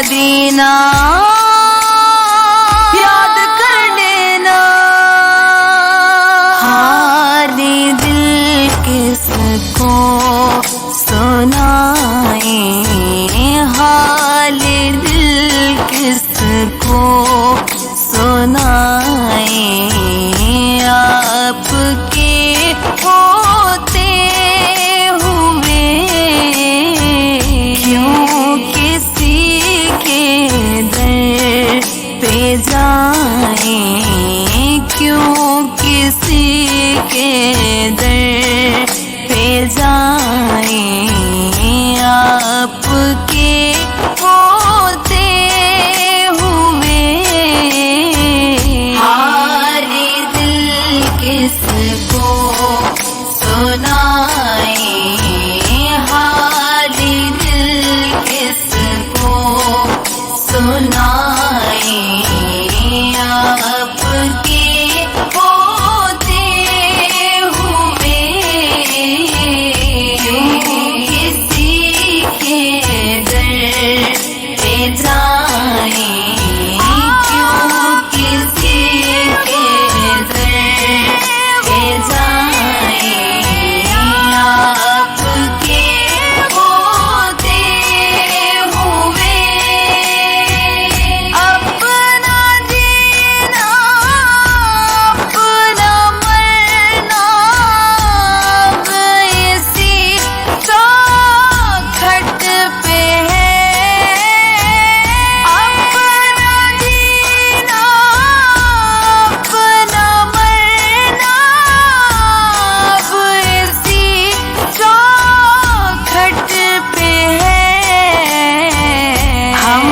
देना, याद कर लेना। हाले दिल किसको सुनाए, हाले दिल किसको सुनाए। आपके होते हुए क्यों किसी के दर पे जाए, क्यों किसी के दर पे जाए। आपके होते हुए हाले दिल किसको सुनाए, हाले दिल किसको सुनाए। आपके होते हुए किसी के दर पे जाए, क्यों किसी के दर पे जाए। आपके होते हुए अपना जीना, अपना मरना, अब इसी चौखट पे है। अपना जीना, अपना मरना, अब इसी चौखट पे है। हम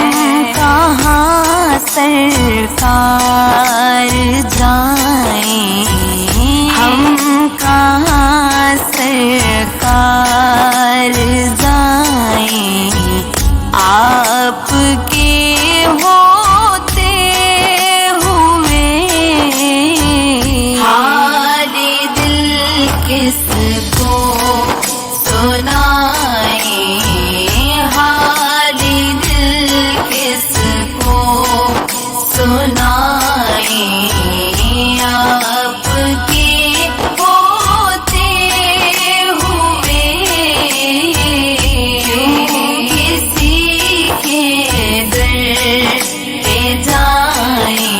कहाँ सरकार जाएं, हम कहाँ सरकार जाएं। आपके होते हुए हाले दिल किसको सुनाए, हाले दिल किसको सुनाए। आपके होते हुए किसी के दर पे जाए,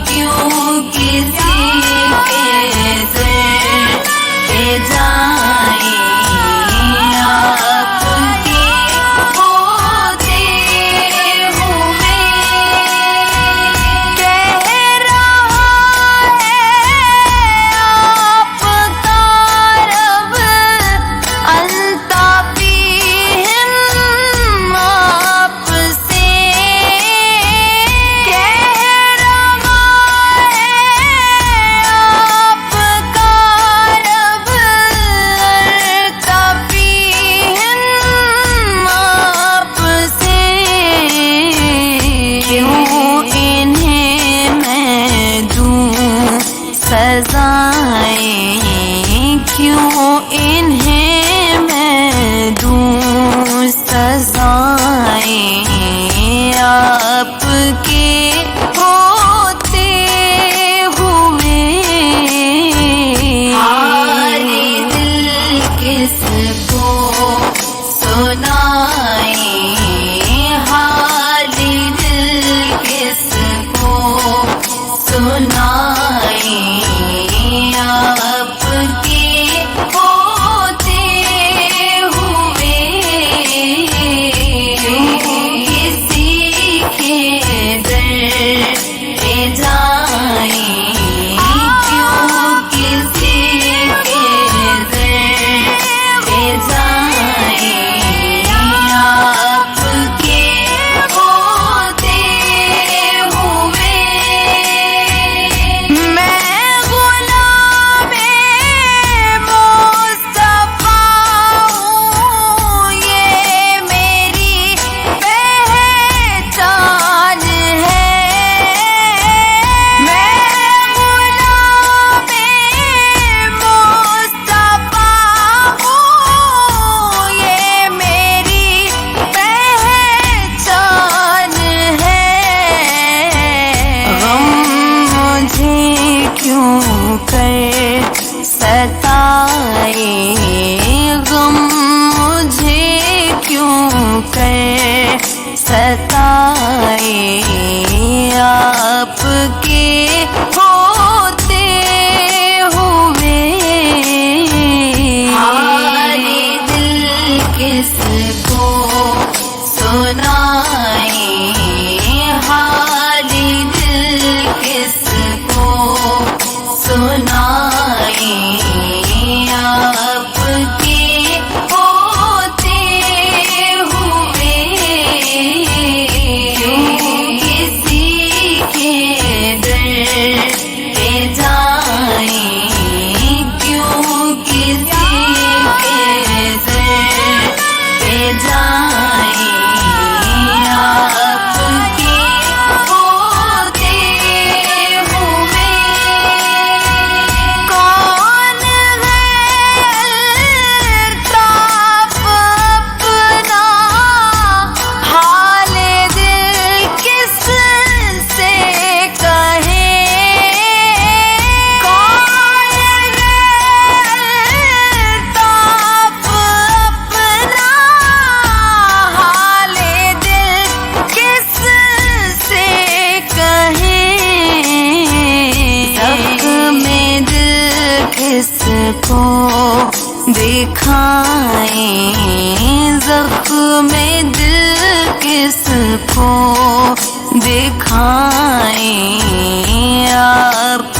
क्यों किसी के दर पे गम मुझे क्यों कर सताए, आपके होते हुए हारे दिल किसको सुनाए, हारे दिल किसको सुनाए, आपके होते हुए किसी के दर पे जाए, क्यों किसी के दर पे जाए, आपके होते हुए कौन है अल्ताफ अपना, हाल दिल किस से कहे, कौन है अल्ताफ अपना, हाल दिल किस से कहे, ज़ख्म दिल किसको दिखाए, ज़ख्म दिल किसको दिखाए, आप